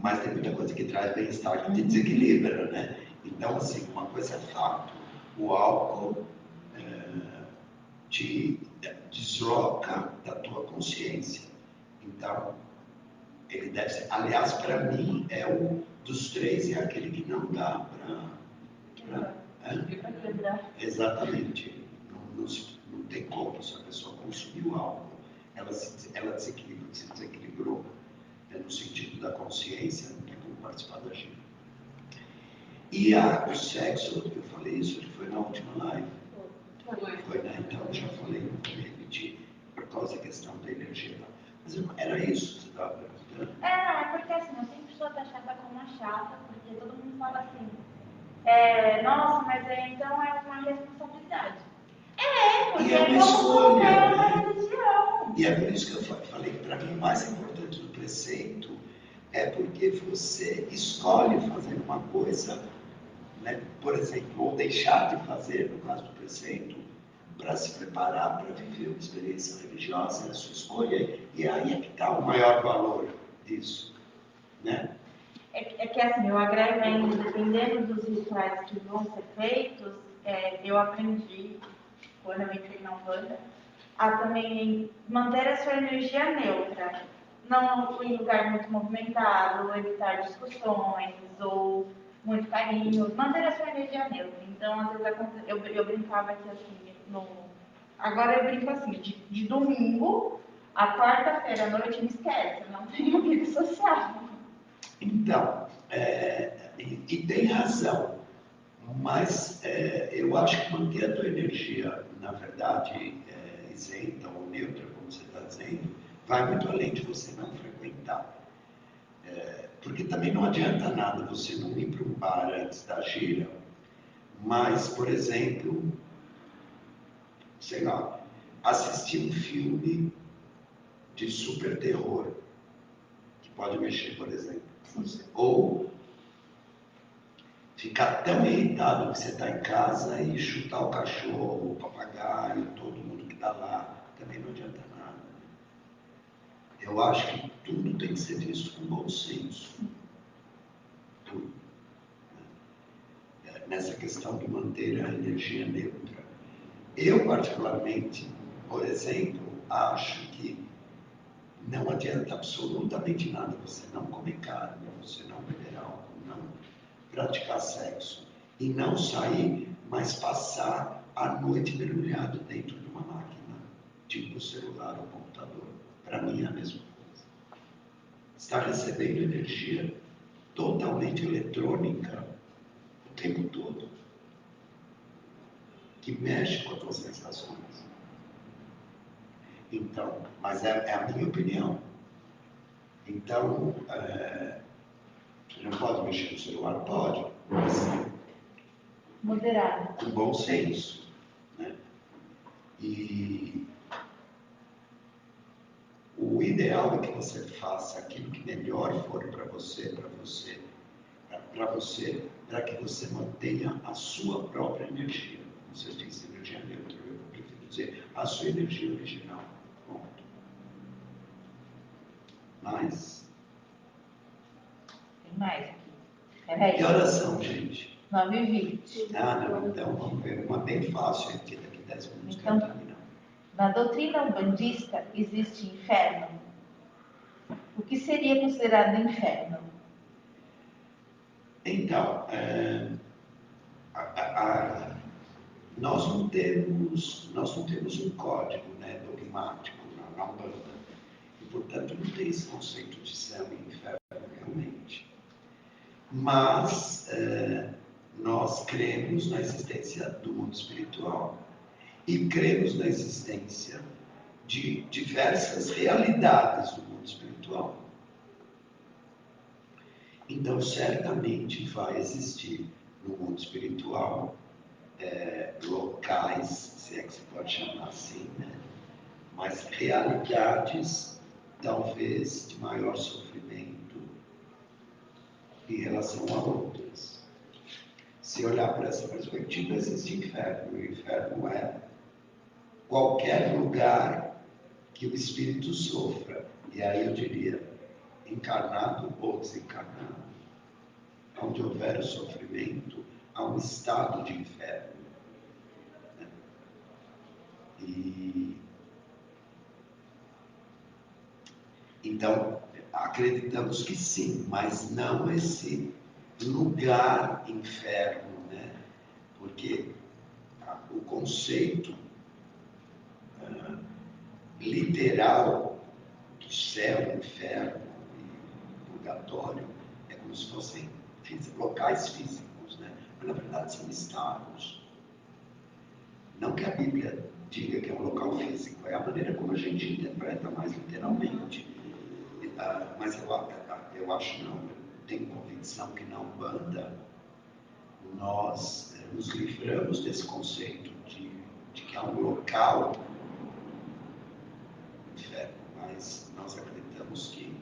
Mas tem muita coisa que traz bem-estar que te desequilibra, né? Então, assim, uma coisa é fato. O álcool te desloca da tua consciência. Então, ele deve ser... Aliás, para mim, dos três, é aquele que não dá para... Exatamente. Não tem como. Se a pessoa consumiu álcool, ela se desequilibrou, no sentido da consciência, não tem como participar da gira. E o sexo, eu falei isso, ele foi na última live. Foi, né? Então eu já falei, não vou repetir, por causa da questão da energia. Mas era isso que você estava perguntando? Não, é porque assim, eu sempre sou taxada como uma chata, porque todo mundo fala assim, nossa, mas então é uma responsabilidade. Porque E é uma como escolha, qualquer né? religião. E é por isso que eu falei que para mim o mais importante do preceito é porque você escolhe fazer uma coisa, né? Por exemplo, ou deixar de fazer, no caso do preceito, para se preparar para viver uma experiência religiosa, é a sua escolha. E aí é que está o maior valor disso, né? É que assim, eu agrego ainda, dependendo dos rituais que vão ser feitos, eu aprendi, quando eu entrei na Umbanda, a também manter a sua energia neutra. Não ir em lugar muito movimentado, evitar discussões ou muito carinho, manter a sua energia neutra. Então, às vezes, eu brincava aqui assim, agora eu brinco assim, de domingo a quarta-feira à noite me esquece, eu não tenho vida social. Então, e tem razão, mas eu acho que manter a tua energia, na verdade, isenta ou neutra, como você está dizendo, vai muito além de você não frequentar. Porque também não adianta nada você não ir para um bar antes da gira, mas, por exemplo, sei lá, assistir um filme de super terror, que pode mexer, por exemplo, com você. Ou ficar tão irritado que você está em casa e chutar o cachorro, o papagaio, todo mundo que está lá, também não adianta nada. Eu acho que tudo tem que ser visto com bom senso. Tudo. Nessa questão de manter a energia neutra. Eu, particularmente, por exemplo, acho que não adianta absolutamente nada você não comer carne, você não beber álcool, não praticar sexo e não sair, mas passar a noite mergulhado dentro de uma máquina, tipo celular ou computador. Para mim é a mesma coisa. Está recebendo energia totalmente eletrônica o tempo todo, que mexe com as tuas sensações. Então, mas é a minha opinião. Então, não pode mexer no celular? Pode, mas Moderado. com bom senso, né? E o ideal é que você faça aquilo que melhor for para que você mantenha a sua própria energia. Não sei se tem que ser energia neutra, eu prefiro dizer a sua energia original. Pronto. Mas... Tem mais aqui. Peraí. Que horas são, gente? 9h20. Não, então vamos ver uma bem fácil aqui, daqui 10 minutos Então, que eu terminar. Na doutrina umbandista existe inferno? O que seria considerado inferno? Então, nós não temos um código, né, dogmático na Umbanda. E, portanto, não tem esse conceito de céu e inferno realmente. Mas nós cremos na existência do mundo espiritual e cremos na existência de diversas realidades do mundo espiritual. Então, certamente vai existir no mundo espiritual locais, se é que se pode chamar assim, né? Mas realidades, talvez, de maior sofrimento em relação a outras. se olhar por essa perspectiva, existe inferno. O inferno é qualquer lugar que o espírito sofra. E aí eu diria, encarnado ou desencarnado. Onde houver o sofrimento, há um estado de inferno. E então, acreditamos que sim, mas não esse lugar inferno, né? Porque o conceito literal do céu, inferno e purgatório é como se fossem locais físicos, né? Mas na verdade são estados. Não que a Bíblia diga que é um local físico, é a maneira como a gente interpreta mais literalmente. Mas eu acho não, eu tenho convicção que na Umbanda nós nos livramos desse conceito de que há um local inferno, mas nós acreditamos que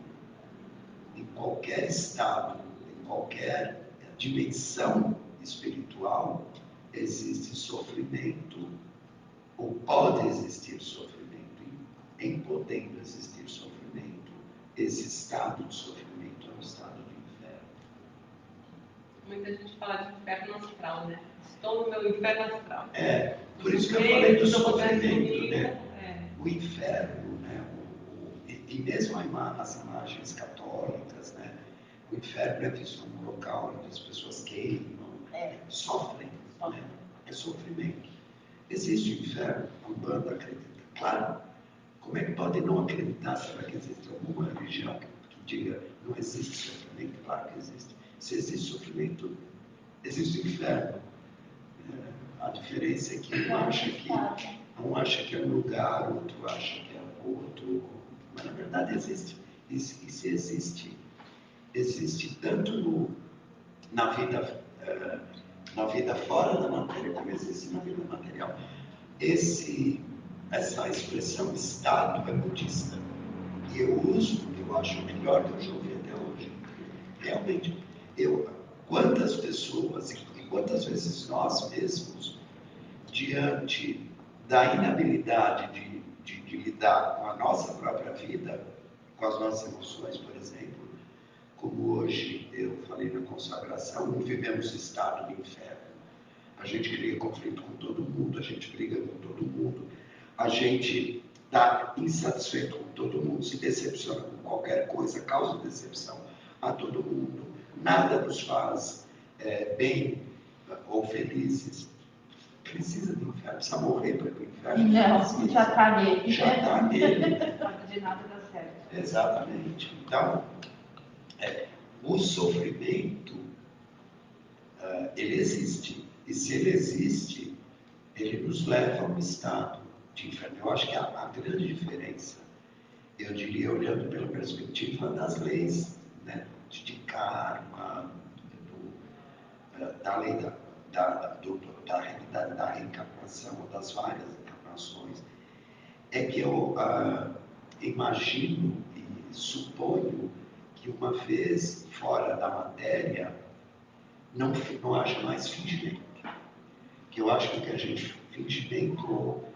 em qualquer estado, em qualquer dimensão espiritual, existe sofrimento, ou pode existir sofrimento, em podendo existir sofrimento, esse estado de sofrimento é um estado de inferno. Muita gente fala de inferno astral, né? Estou no meu inferno astral. Por isso que eu falei do sofrimento, né? O inferno, né? E mesmo as imagens católicas, né? O inferno é visto como um local onde as pessoas queimam, sofrem, né? É sofrimento. Existe o inferno? A Umbanda acredita. Claro. Como é que pode não acreditar? Será que existe alguma religião que diga não existe sofrimento? Claro que existe. Se existe sofrimento, existe o inferno. A diferença é que um acha que é um lugar, outro acha que é outro. Mas na verdade existe. E se existe, existe tanto na vida fora da matéria como existe na vida material. Essa expressão estado é budista. E eu uso porque eu acho melhor que eu já ouvi até hoje. Realmente, quantas pessoas e quantas vezes nós mesmos, diante da inabilidade de lidar com a nossa própria vida, com as nossas emoções, por exemplo, como hoje eu falei na consagração, não vivemos estado de inferno. A gente cria conflito com todo mundo, a gente briga com todo mundo, a gente está insatisfeito com todo mundo, se decepciona com qualquer coisa, causa decepção a todo mundo, nada nos faz bem ou felizes. Precisa do inferno, precisa morrer para ir para o inferno. Não, já está nele. Já está nele. De nada dá certo. Exatamente. Então, o sofrimento, ele existe. E se ele existe, ele nos leva a um estado de inferno. Eu acho que a grande diferença, eu diria, olhando pela perspectiva das leis, né, de karma, da lei da realidade da reencarnação, ou das várias encarnações, é que eu imagino e suponho que uma vez fora da matéria, não haja mais fingimento. Que eu acho que a gente, fingimento, ou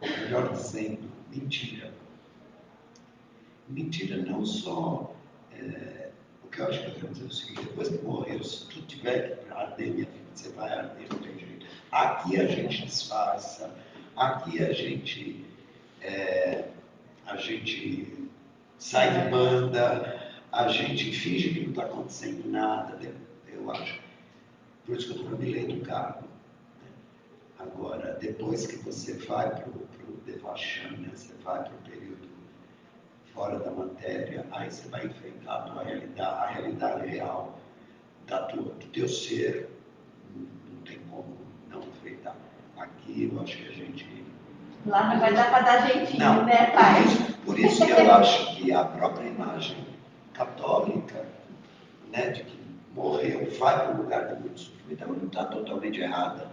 melhor dizendo, mentira. Mentira não só, o que eu acho que eu quero dizer é o seguinte: depois que morrer, se tu tiver que arder, minha filha, você vai arder, não tem jeito. Aqui a gente disfarça, aqui a gente sai de banda, a gente finge que não está acontecendo nada, eu acho. Por isso que eu estou me educado. Agora, depois que você vai para o Devachan, você vai para o período fora da matéria, aí você vai enfrentar a realidade real do teu ser, não tem como não enfrentar. Aqui eu acho que a gente... Lá não vai dar para dar jeitinho, não, né, pai? Por isso que eu acho que a própria imagem católica, né, de que morreu, vai para um lugar de muito sofrimento, ela não está totalmente errada.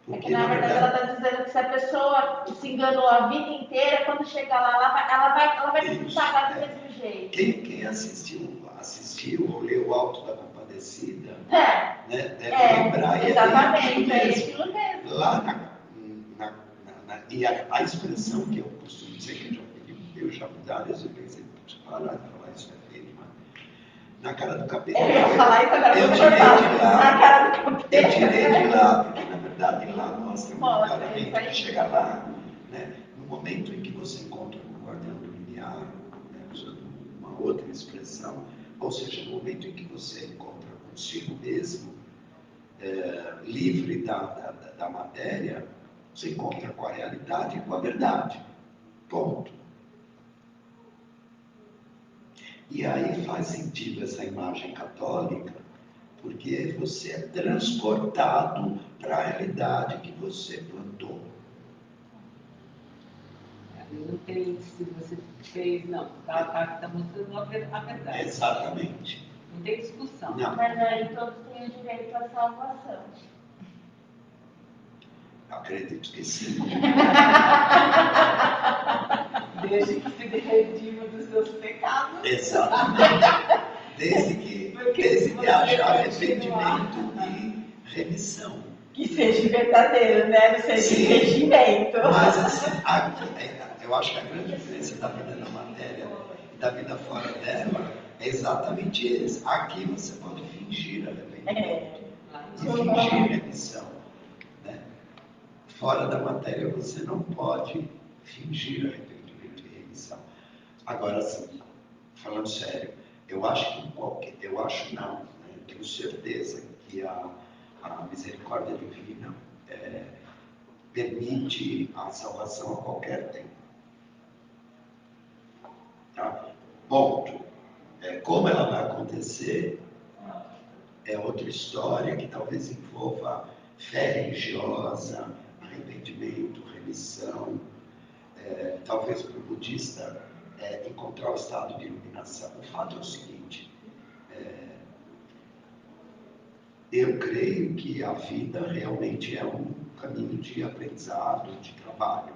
Porque, na verdade, ela está dizendo que se a pessoa se enganou a vida inteira, quando chegar lá, ela vai pagar do mesmo jeito. Quem assistiu ou leu o Alto da Compadecida, Aparecida, É, né, deve lembrar. E exatamente, é é isso aquilo mesmo. lá e a expressão que eu costumo dizer, que eu já várias vezes parar de falar isso é feio, mas na cara do capeta. Eu ia falar isso agora, eu vou tirei cortar. de lá. Na cara do capeta. Eu tirei de lá, porque na verdade lá mostra Mostra, claramente isso aí. que chega lá, né, no momento em que você encontra o guardião do limiar, né, usando uma outra expressão, ou seja, no momento em que você encontra consigo mesmo, livre da matéria, você encontra com a realidade e com a verdade. Ponto. E aí faz sentido essa imagem católica, porque você é transportado para a realidade que você plantou. Não tem se você fez, não. Está mostrando a verdade. Exatamente. Não tem discussão. Não. Mas aí todos têm o direito à salvação. Acredito que sim. Desde que se redima dos seus pecados. Exatamente. Desde que haja continuar. arrependimento e remissão. Que seja verdadeiro, né? Não seja Sim. fingimento. Mas assim, eu acho que a grande diferença da vida na matéria e da vida fora dela é exatamente isso. Aqui você pode fingir arrependimento e fingir remissão. Né? Fora da matéria você não pode fingir arrependimento e remissão. Agora sim, falando sério, eu acho não, né? Tenho certeza que a misericórdia divina permite a salvação a qualquer tempo. Tá? Ponto. Como ela vai acontecer é outra história que talvez envolva fé religiosa, arrependimento, remissão. Talvez para o budista encontrar o estado de iluminação. O fato é o seguinte, eu creio que a vida realmente é um caminho de aprendizado, de trabalho.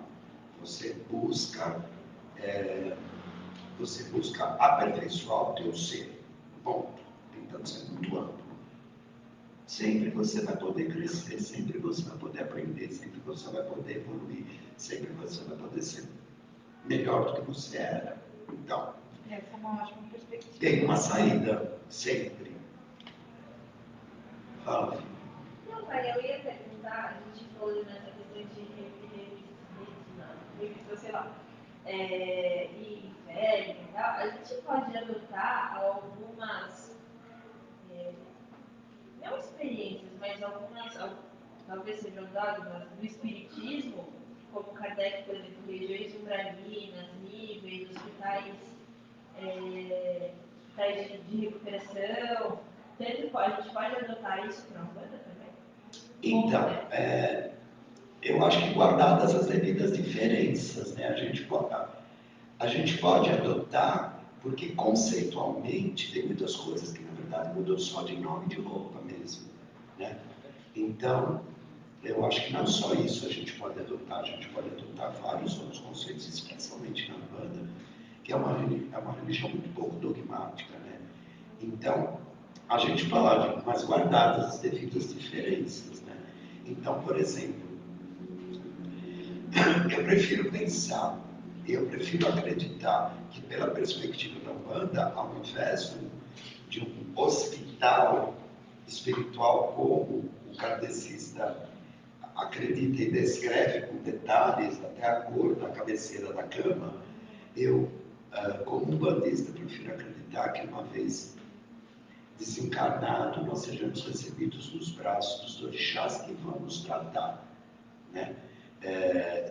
Você busca aperfeiçoar o teu ser. Ponto. Tentando ser muito amplo. Sempre você vai poder crescer, sempre você vai poder aprender, sempre você vai poder evoluir, sempre você vai poder ser melhor do que você era. Então, Essa é uma ótima perspectiva. tem uma saída, sempre. Fala, filho. Não, pai, eu ia perguntar, a gente falou nessa questão de revista, sei lá, e inferno e tal, a gente pode adotar algumas, não experiências, mas algumas, talvez sejam dogmas do espiritismo, como Kardec, por exemplo, regiões umbralinas, níveis, hospitais de recuperação. A gente pode adotar isso para a Umbanda também? Então, eu acho que guardadas as devidas diferenças, né? A gente pode adotar, porque conceitualmente tem muitas coisas que na verdade mudou só de nome e de roupa mesmo, né? Então, eu acho que não só isso a gente pode adotar vários outros conceitos, especialmente na Umbanda, que é uma religião muito pouco dogmática, né? Então, a gente pode, mas guardadas as devidas diferenças, né? Então, por exemplo, eu prefiro acreditar que pela perspectiva da Umbanda, ao invés de um hospital espiritual como o kardecista acredita e descreve com detalhes, até a cor da cabeceira da cama, eu, como umbandista, prefiro acreditar que uma vez desencarnado, nós sejamos recebidos nos braços dos orixás que vão nos tratar, né?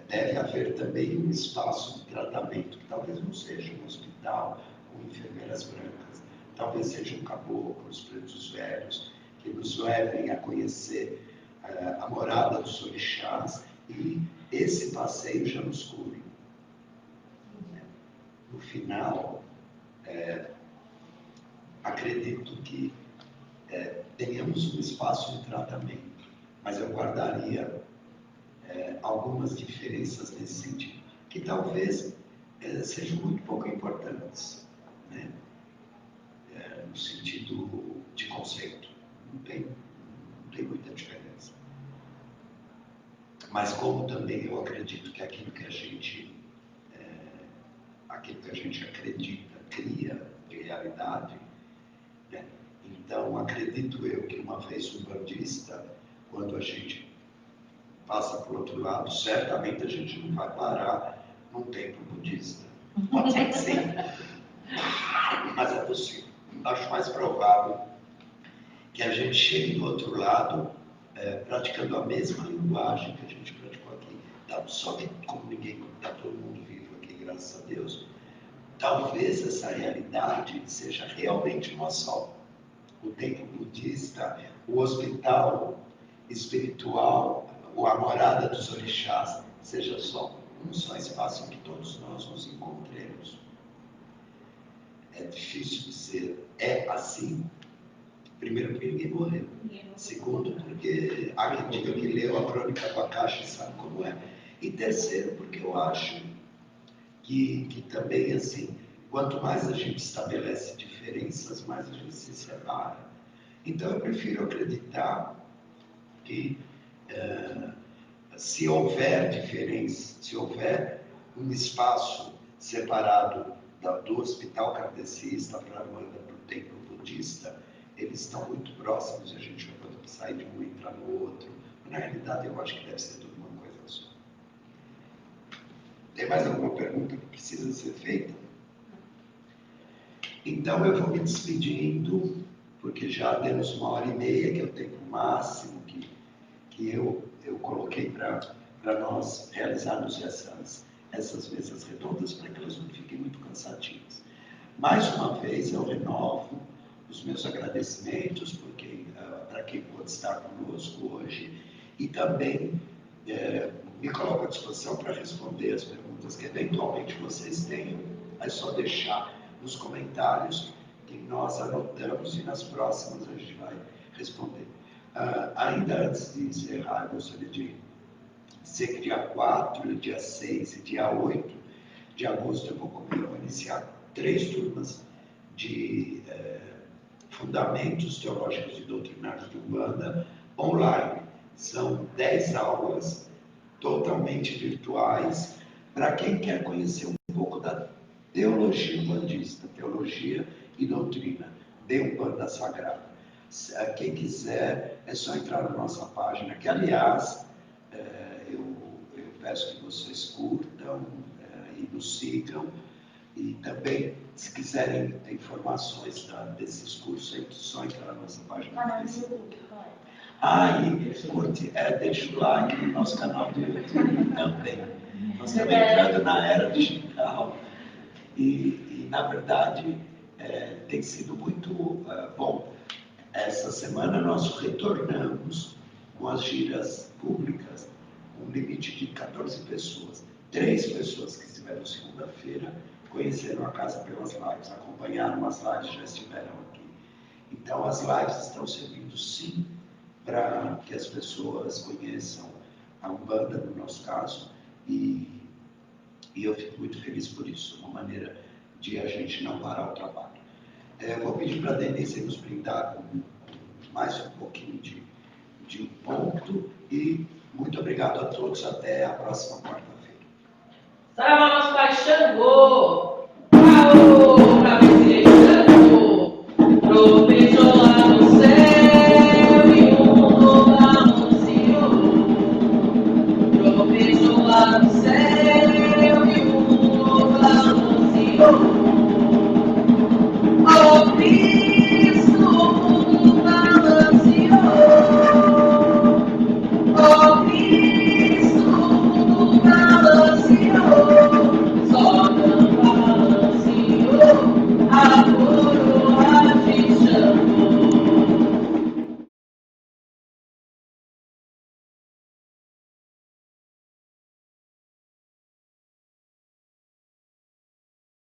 Deve haver também um espaço de tratamento, que talvez não seja um hospital com enfermeiras brancas, talvez sejam caboclos, pretos velhos, que nos levem a conhecer a morada dos orixás, e esse passeio já nos cure. No final, acredito que tenhamos um espaço de tratamento, mas eu guardaria algumas diferenças nesse sentido, que talvez sejam muito pouco importantes, né? No sentido de conceito. conceito. Não tem muita diferença. Mas como também eu acredito que aquilo que a gente acredita cria de realidade, né? Então acredito eu que uma vez um bandista, quando a gente passa para o outro lado, certamente a gente não vai parar num templo budista. Pode ser que sim, mas é possível. Acho mais provável que a gente chegue do outro lado praticando a mesma linguagem que a gente praticou aqui. Só que como ninguém está todo mundo vivo aqui, graças a Deus, talvez essa realidade seja realmente uma só. O templo budista, o hospital espiritual, a morada dos orixás, seja só um só espaço em que todos nós nos encontremos. É difícil dizer, é assim. Primeiro, porque ninguém morreu. Segundo, porque há quem diga que leu a Crônica do Akasha e sabe como é. E terceiro, porque eu acho que também, assim, quanto mais a gente estabelece diferenças, mais a gente se separa. Então, eu prefiro acreditar que se houver diferença, se houver um espaço separado do hospital kardecista para o templo budista, eles estão muito próximos e a gente vai poder sair de um e entrar no outro. Na realidade, eu acho que deve ser tudo uma coisa só. Tem mais alguma pergunta que precisa ser feita? Então eu vou me despedindo, porque já demos 1h30, que é o tempo máximo que eu coloquei para nós realizarmos essas mesas redondas, para que elas não fiquem muito cansativas. Mais uma vez eu renovo os meus agradecimentos para quem pôde estar conosco hoje e também me coloco à disposição para responder as perguntas que eventualmente vocês tenham. É só deixar nos comentários que nós anotamos e nas próximas a gente vai responder. Ainda antes de encerrar, eu gostaria de dizer que dia 4, dia 6 e dia 8 de agosto eu vou iniciar 3 turmas de Fundamentos Teológicos e Doutrinários de Umbanda online. São 10 aulas totalmente virtuais para quem quer conhecer um pouco da teologia umbandista, teologia e doutrina de Umbanda Sagrada. Quem quiser, é só entrar na nossa página, que aliás, eu peço que vocês curtam e nos sigam. E também, se quiserem ter informações desses cursos, é só entrar na nossa página do Facebook. E curte, deixa o like no nosso canal do YouTube também. Nós estamos entrando na era digital e na verdade, tem sido muito bom. Essa semana nós retornamos com as giras públicas, um limite de 14 pessoas. 3 pessoas que estiveram segunda-feira conheceram a casa pelas lives, acompanharam as lives, já estiveram aqui. Então as lives estão servindo sim para que as pessoas conheçam a Umbanda, no nosso caso, e eu fico muito feliz por isso, uma maneira de a gente não parar o trabalho. Eu vou pedir para a Denise nos brindar com mais um pouquinho de um ponto e muito obrigado a todos, até a próxima quarta-feira. Salve nosso Pai Xangô!